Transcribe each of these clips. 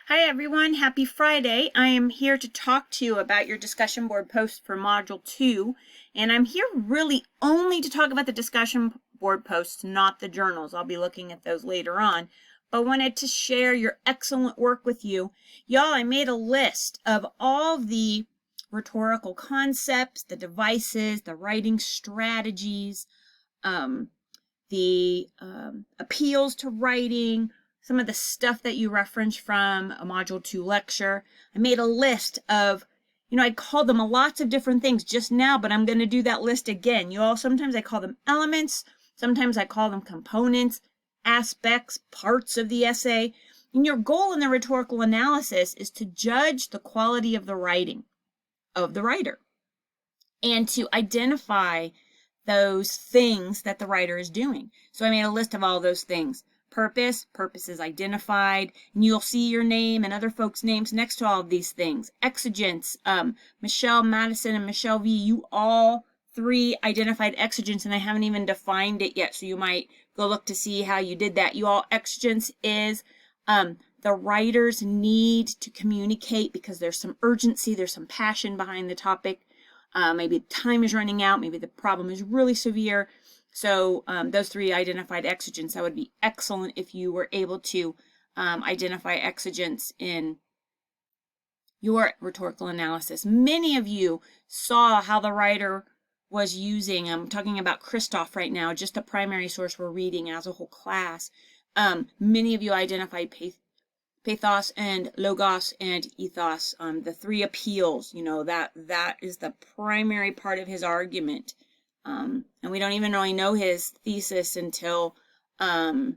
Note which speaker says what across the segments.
Speaker 1: Hi everyone, happy Friday. I am here to talk to you about your discussion board post for Module 2, and I'm here really only to talk about the discussion board posts, not the journals. I'll be looking at those later on, but wanted to share your excellent work with you. Y'all, I made a list of all the rhetorical concepts, the devices, the writing strategies, the appeals to writing, some of the stuff that you referenced from a Module 2 lecture. I made a list of, I called them lots of different things just now, but I'm going to do that list again. You all, sometimes I call them elements, sometimes I call them components, aspects, parts of the essay. And your goal in the rhetorical analysis is to judge the quality of the writing of the writer and to identify those things that the writer is doing. So I made a list of all those things. Purpose is identified, and you'll see your name and other folks' names next to all of these things. Exigence, Michelle Madison and Michelle V, you all three identified exigence, and I haven't even defined it yet, so you might go look to see how you did that. You all, exigence is the writer's need to communicate because there's some urgency, there's some passion behind the topic. Maybe time is running out, maybe the problem is really severe. So those three identified exigence. That would be excellent if you were able to identify exigence in your rhetorical analysis. Many of you saw how the writer was using, I'm talking about Christoph right now, just the primary source we're reading as a whole class. Many of you identified pathos and logos and ethos, the three appeals, that is the primary part of his argument. And we don't even really know his thesis until he kind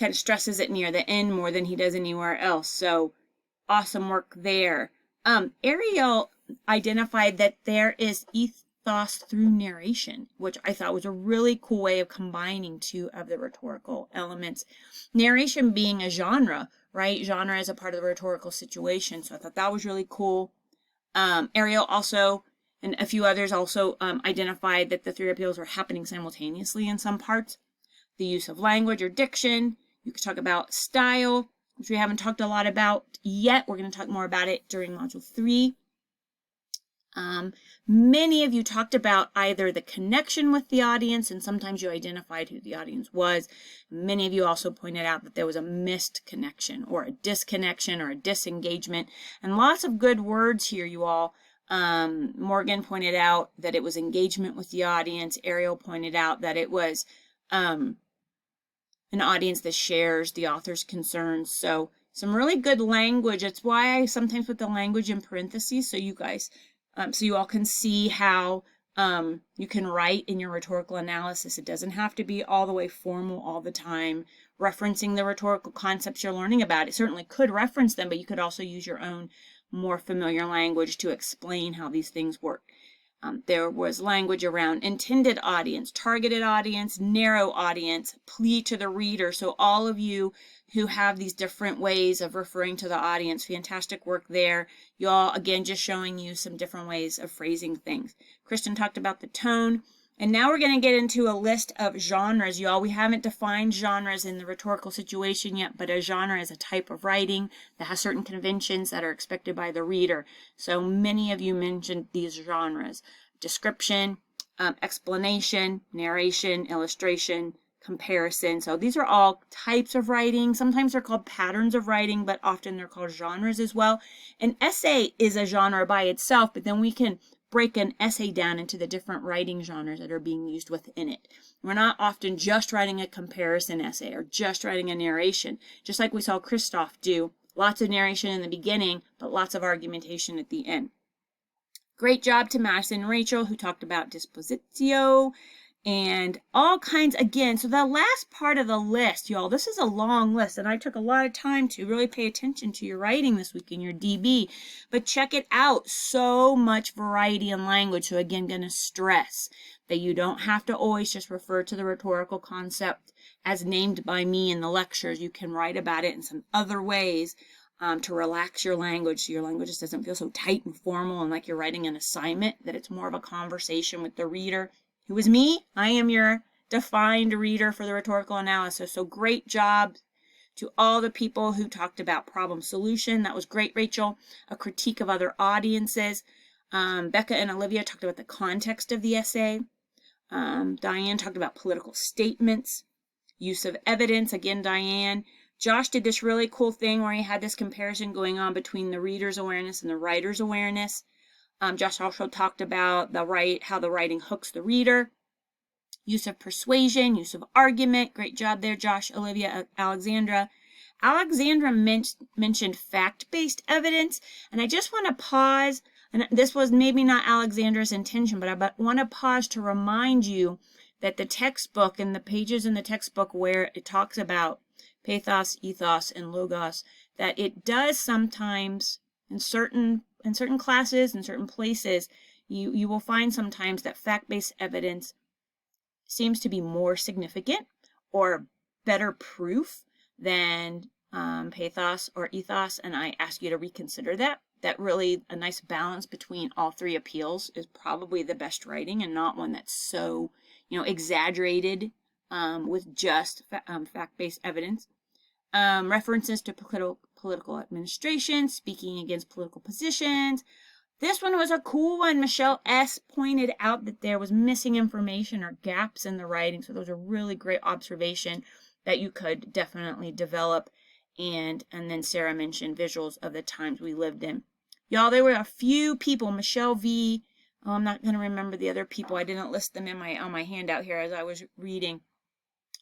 Speaker 1: of stresses it near the end more than he does anywhere else. So awesome work there. Ariel identified that there is ethos through narration, which I thought was a really cool way of combining two of the rhetorical elements. Narration being a genre, right? Genre is a part of the rhetorical situation. So I thought that was really cool. Ariel also, and a few others also identified that the three appeals were happening simultaneously in some parts. The use of language or diction. You could talk about style, which we haven't talked a lot about yet. We're going to talk more about it during Module 3. Many of you talked about either the connection with the audience, and sometimes you identified who the audience was. Many of you also pointed out that there was a missed connection or a disconnection or a disengagement, and lots of good words here, you all. Morgan pointed out that it was engagement with the audience. Ariel pointed out that it was an audience that shares the author's concerns. So some really good language. That's why I sometimes put the language in parentheses, so you guys, so you all can see how you can write in your rhetorical analysis. It doesn't have to be all the way formal all the time, referencing the rhetorical concepts you're learning about. It certainly could reference them, but you could also use your own more familiar language to explain how these things work. There was language around intended audience, targeted audience, narrow audience, plea to the reader. So all of you who have these different ways of referring to the audience, fantastic work there. You all, again, just showing you some different ways of phrasing things. Kristen talked about the tone. And now we're going to get into a list of genres, y'all. We haven't defined genres in the rhetorical situation yet, but a genre is a type of writing that has certain conventions that are expected by the reader. So many of you mentioned these genres: description, explanation, narration, illustration, comparison. So these are all types of writing. Sometimes they're called patterns of writing, but often they're called genres as well. An essay is a genre by itself, but then we can break an essay down into the different writing genres that are being used within it. We're not often just writing a comparison essay or just writing a narration, just like we saw Christoph do. Lots of narration in the beginning, but lots of argumentation at the end. Great job to Madison and Rachel, who talked about dispositio and all kinds. Again, so the last part of the list, y'all, this is a long list, and I took a lot of time to really pay attention to your writing this week in your DB, but check it out. So much variety in language. So again, going to stress that you don't have to always just refer to the rhetorical concept as named by me in the lectures. You can write about it in some other ways to relax your language, so your language just doesn't feel so tight and formal and like you're writing an assignment, that it's more of a conversation with the reader. Who is me? I am your defined reader for the rhetorical analysis. So great job To all the people who talked about problem solution, that was great, Rachel. A critique of other audiences. Becca and Olivia talked about the context of the essay. Diane talked about political statements. Use of evidence, again, Diane. Josh did this really cool thing where he had this comparison going on between the reader's awareness and the writer's awareness. Josh also talked about how the writing hooks the reader. Use of persuasion, use of argument. Great job there, Josh, Olivia, Alexandra. Alexandra mentioned fact-based evidence, and I just want to pause, and this was maybe not Alexandra's intention, but I want to pause to remind you that the textbook and the pages in the textbook where it talks about pathos, ethos, and logos, that it does sometimes in certain classes, in certain places, you will find sometimes that fact-based evidence seems to be more significant or better proof than pathos or ethos, and I ask you to reconsider that really a nice balance between all three appeals is probably the best writing, and not one that's so exaggerated with just fact-based evidence. References to political administration, speaking against political positions. This one was a cool one. Michelle S. pointed out that there was missing information or gaps in the writing. So those are really great observation that you could definitely develop. And then Sarah mentioned visuals of the times we lived in. Y'all, there were a few people. Michelle V. I'm not going to remember the other people. I didn't list them on my handout here as I was reading.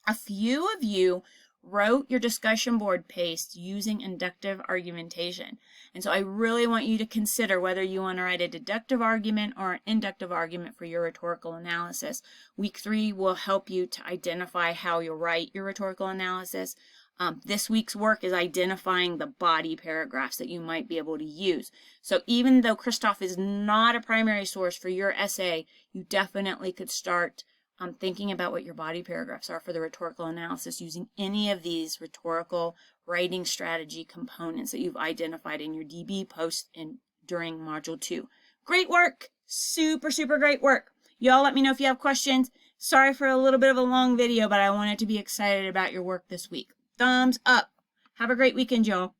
Speaker 1: A few of you wrote your discussion board paste using inductive argumentation. And so I really want you to consider whether you want to write a deductive argument or an inductive argument for your rhetorical analysis. Week 3 will help you to identify how you'll write your rhetorical analysis. This week's work is identifying the body paragraphs that you might be able to use. So even though Christoph is not a primary source for your essay, you definitely could start thinking about what your body paragraphs are for the rhetorical analysis using any of these rhetorical writing strategy components that you've identified in your DB post during Module 2. Great work! Super, super great work. Y'all let me know if you have questions. Sorry for a little bit of a long video, but I wanted to be excited about your work this week. Thumbs up. Have a great weekend, y'all.